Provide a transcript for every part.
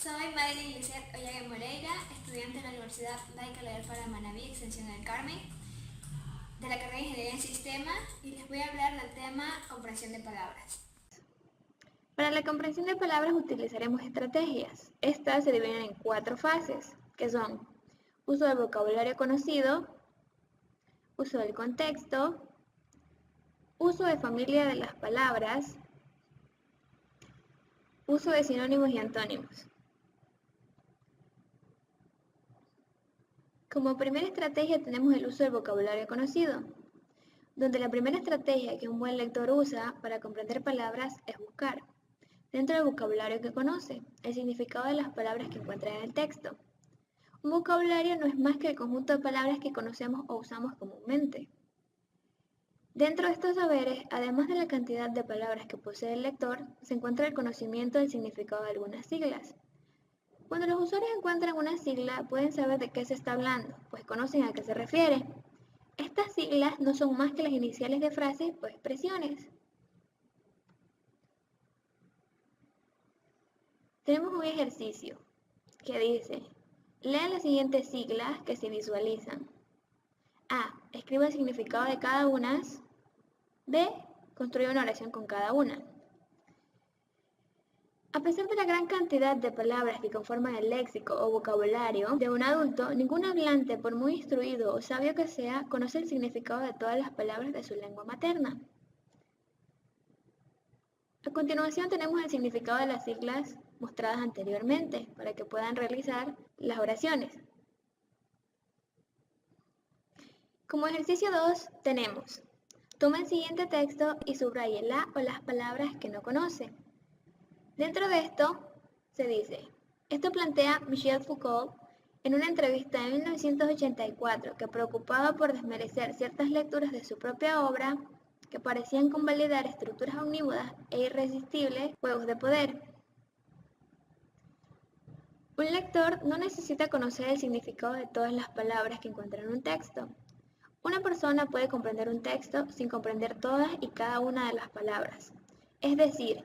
Soy Madeline Lisset Ollague Moreira, estudiante de la Universidad Laica Leal para Manabí, Extensión del Carmen, de la carrera de Ingeniería en Sistemas, y les voy a hablar del tema comprensión de palabras. Para la comprensión de palabras utilizaremos estrategias. Estas se dividen en 4 fases, que son uso del vocabulario conocido, uso del contexto, uso de familia de las palabras, uso de sinónimos y antónimos. Como primera estrategia tenemos el uso del vocabulario conocido, donde la primera estrategia que un buen lector usa para comprender palabras es buscar, dentro del vocabulario que conoce, el significado de las palabras que encuentra en el texto. Un vocabulario no es más que el conjunto de palabras que conocemos o usamos comúnmente. Dentro de estos saberes, además de la cantidad de palabras que posee el lector, se encuentra el conocimiento del significado de algunas siglas. Cuando los usuarios encuentran una sigla, pueden saber de qué se está hablando, pues conocen a qué se refiere. Estas siglas no son más que las iniciales de frases o expresiones. Tenemos un ejercicio que dice: lea las siguientes siglas que se visualizan. A. Escriba el significado de cada una. B. Construye una oración con cada una. A pesar de la gran cantidad de palabras que conforman el léxico o vocabulario de un adulto, ningún hablante, por muy instruido o sabio que sea, conoce el significado de todas las palabras de su lengua materna. A continuación tenemos el significado de las siglas mostradas anteriormente para que puedan realizar las oraciones. Como ejercicio 2 tenemos: toma el siguiente texto y subraye la o las palabras que no conoce. Dentro de esto se dice: esto plantea Michel Foucault en una entrevista en 1984 que, preocupado por desmerecer ciertas lecturas de su propia obra que parecían convalidar estructuras omnímodas e irresistibles juegos de poder. Un lector no necesita conocer el significado de todas las palabras que encuentra en un texto. Una persona puede comprender un texto sin comprender todas y cada una de las palabras. Es decir,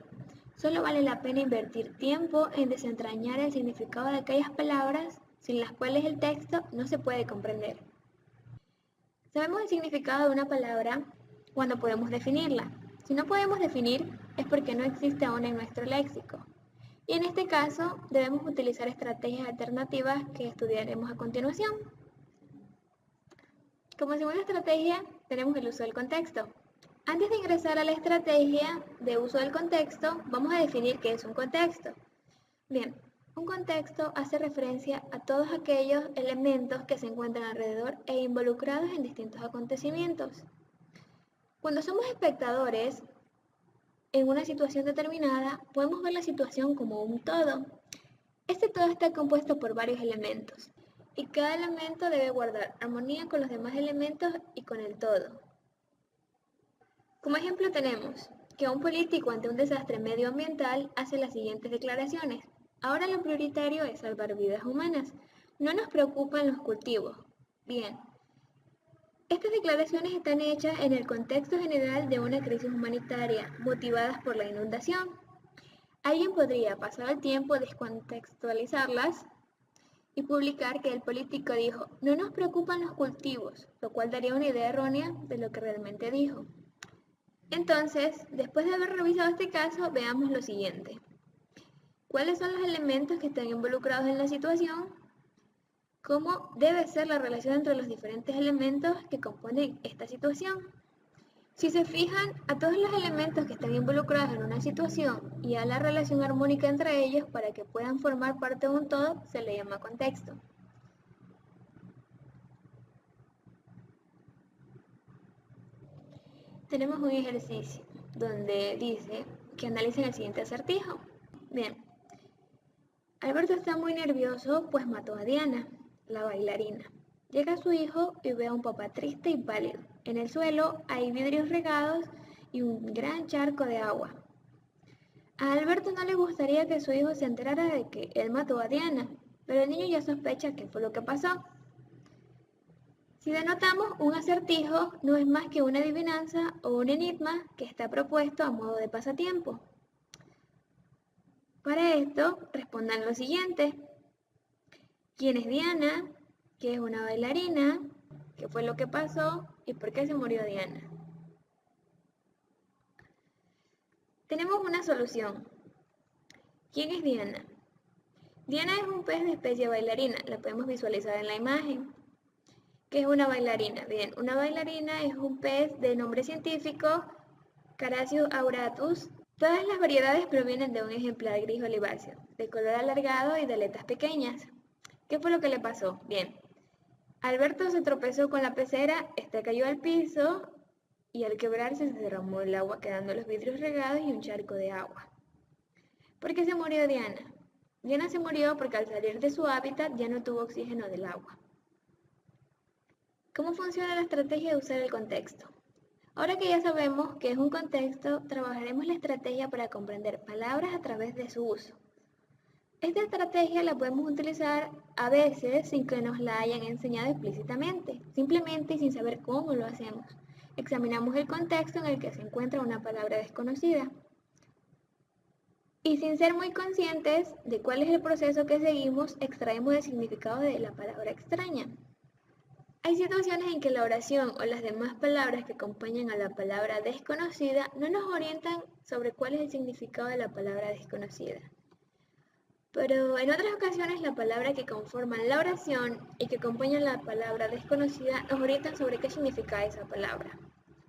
solo vale la pena invertir tiempo en desentrañar el significado de aquellas palabras sin las cuales el texto no se puede comprender. Sabemos el significado de una palabra cuando podemos definirla. Si no podemos definir, es porque no existe aún en nuestro léxico. Y en este caso, debemos utilizar estrategias alternativas que estudiaremos a continuación. Como segunda estrategia, tenemos el uso del contexto. Antes de ingresar a la estrategia de uso del contexto, vamos a definir qué es un contexto. Bien, un contexto hace referencia a todos aquellos elementos que se encuentran alrededor e involucrados en distintos acontecimientos. Cuando somos espectadores en una situación determinada, podemos ver la situación como un todo. Este todo está compuesto por varios elementos, y cada elemento debe guardar armonía con los demás elementos y con el todo. Como ejemplo tenemos que un político ante un desastre medioambiental hace las siguientes declaraciones: ahora lo prioritario es salvar vidas humanas, no nos preocupan los cultivos. Bien, estas declaraciones están hechas en el contexto general de una crisis humanitaria motivadas por la inundación. Alguien podría pasar el tiempo descontextualizarlas y publicar que el político dijo: no nos preocupan los cultivos, lo cual daría una idea errónea de lo que realmente dijo. Entonces, después de haber revisado este caso, veamos lo siguiente. ¿Cuáles son los elementos que están involucrados en la situación? ¿Cómo debe ser la relación entre los diferentes elementos que componen esta situación? Si se fijan, a todos los elementos que están involucrados en una situación y a la relación armónica entre ellos para que puedan formar parte de un todo, se le llama contexto. Tenemos un ejercicio donde dice que analicen el siguiente acertijo. Bien, Alberto está muy nervioso pues mató a Diana, la bailarina. Llega su hijo y ve a un papá triste y pálido. En el suelo hay vidrios regados y un gran charco de agua. A Alberto no le gustaría que su hijo se enterara de que él mató a Diana, pero el niño ya sospecha qué fue lo que pasó. Si denotamos, un acertijo no es más que una adivinanza o un enigma que está propuesto a modo de pasatiempo. Para esto, respondan lo siguiente. ¿Quién es Diana? ¿Qué es una bailarina? ¿Qué fue lo que pasó? ¿Y por qué se murió Diana? Tenemos una solución. ¿Quién es Diana? Diana es un pez de especie bailarina, la podemos visualizar en la imagen. ¿Qué es una bailarina? Bien, una bailarina es un pez de nombre científico Carassius auratus. Todas las variedades provienen de un ejemplar gris oliváceo, de color alargado y de aletas pequeñas. ¿Qué fue lo que le pasó? Bien, Alberto se tropezó con la pecera, este cayó al piso y al quebrarse se derramó el agua, quedando los vidrios regados y un charco de agua. ¿Por qué se murió Diana? Diana se murió porque al salir de su hábitat ya no tuvo oxígeno del agua. ¿Cómo funciona la estrategia de usar el contexto? Ahora que ya sabemos qué es un contexto, trabajaremos la estrategia para comprender palabras a través de su uso. Esta estrategia la podemos utilizar a veces sin que nos la hayan enseñado explícitamente, simplemente y sin saber cómo lo hacemos. Examinamos el contexto en el que se encuentra una palabra desconocida. Y sin ser muy conscientes de cuál es el proceso que seguimos, extraemos el significado de la palabra extraña. Hay situaciones en que la oración o las demás palabras que acompañan a la palabra desconocida no nos orientan sobre cuál es el significado de la palabra desconocida. Pero en otras ocasiones la palabra que conforman la oración y que acompañan la palabra desconocida nos orientan sobre qué significa esa palabra.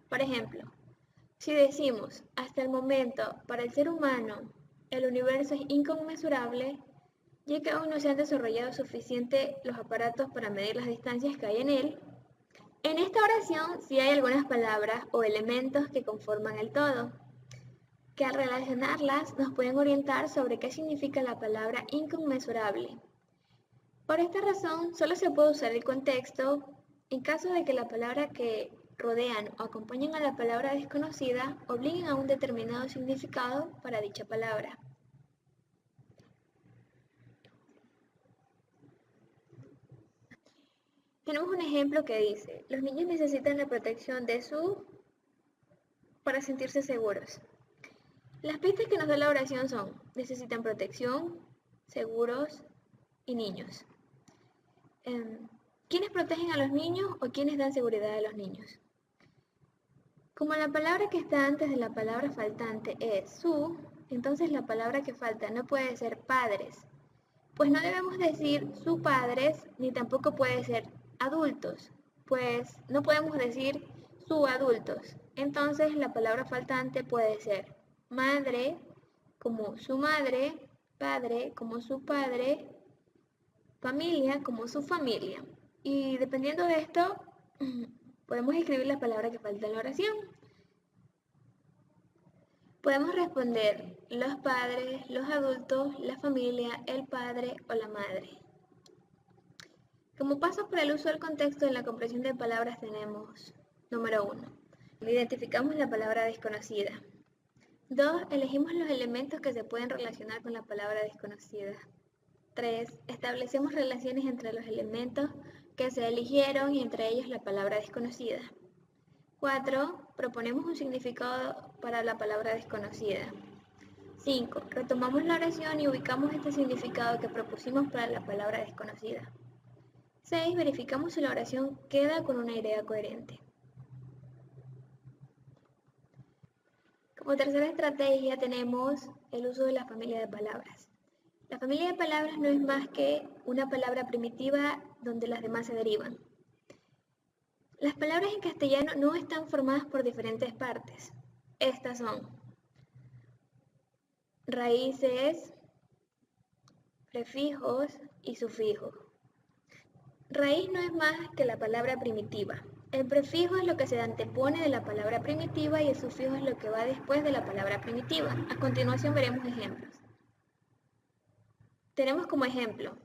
Por ejemplo, si decimos, hasta el momento, para el ser humano, el universo es inconmensurable, ya que aún no se han desarrollado suficiente los aparatos para medir las distancias que hay en él. En esta oración sí hay algunas palabras o elementos que conforman el todo, que al relacionarlas nos pueden orientar sobre qué significa la palabra inconmensurable. Por esta razón, solo se puede usar el contexto en caso de que la palabra que rodean o acompañan a la palabra desconocida obliguen a un determinado significado para dicha palabra. Tenemos un ejemplo que dice, los niños necesitan la protección de para sentirse seguros. Las pistas que nos da la oración son, necesitan protección, seguros y niños. ¿Quiénes protegen a los niños o quiénes dan seguridad a los niños? Como la palabra que está antes de la palabra faltante es su, entonces la palabra que falta no puede ser padres, pues no debemos decir su padres ni tampoco puede ser adultos, pues no podemos decir su adultos. Entonces la palabra faltante puede ser madre como su madre, padre como su padre, familia como su familia. Y dependiendo de esto, podemos escribir la palabra que falta en la oración. Podemos responder los padres, los adultos, la familia, el padre o la madre. Como pasos para el uso del contexto en la comprensión de palabras tenemos, número 1, identificamos la palabra desconocida. 2, elegimos los elementos que se pueden relacionar con la palabra desconocida. 3, establecemos relaciones entre los elementos que se eligieron y entre ellos la palabra desconocida. 4, proponemos un significado para la palabra desconocida. 5, retomamos la oración y ubicamos este significado que propusimos para la palabra desconocida. 6, verificamos si la oración queda con una idea coherente. Como tercera estrategia tenemos el uso de la familia de palabras. La familia de palabras no es más que una palabra primitiva donde las demás se derivan. Las palabras en castellano no están formadas por diferentes partes. Estas son raíces, prefijos y sufijos. Raíz no es más que la palabra primitiva. El prefijo es lo que se antepone de la palabra primitiva y el sufijo es lo que va después de la palabra primitiva. A continuación veremos ejemplos. Tenemos como ejemplo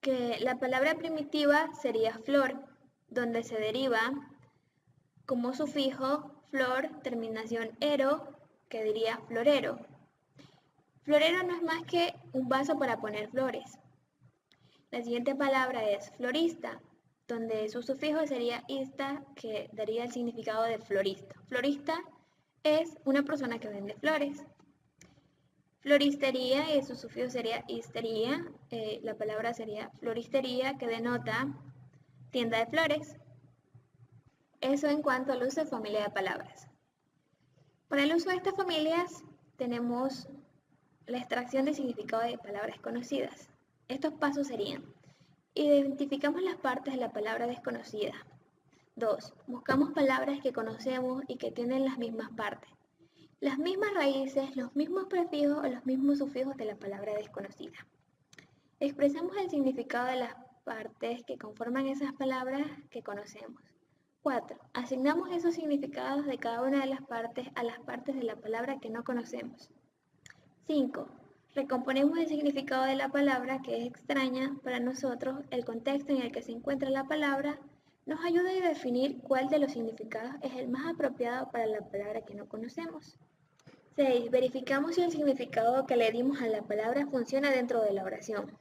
que la palabra primitiva sería flor, donde se deriva como sufijo flor, terminación ero, que diría florero. Florero no es más que un vaso para poner flores. La siguiente palabra es florista, donde su sufijo sería ista, que daría el significado de florista. Florista es una persona que vende flores. Floristería y su sufijo sería istería. La palabra sería floristería, que denota tienda de flores. Eso en cuanto al uso de familia de palabras. Para el uso de estas familias tenemos la extracción de significado de palabras conocidas. Estos pasos serían: identificamos las partes de la palabra desconocida. 2. Buscamos palabras que conocemos y que tienen las mismas partes, las mismas raíces, los mismos prefijos o los mismos sufijos de la palabra desconocida. Expresamos el significado de las partes que conforman esas palabras que conocemos. 4. Asignamos esos significados de cada una de las partes a las partes de la palabra que no conocemos. 5. Recomponemos el significado de la palabra que es extraña para nosotros. El contexto en el que se encuentra la palabra nos ayuda a definir cuál de los significados es el más apropiado para la palabra que no conocemos. 6. Verificamos si el significado que le dimos a la palabra funciona dentro de la oración.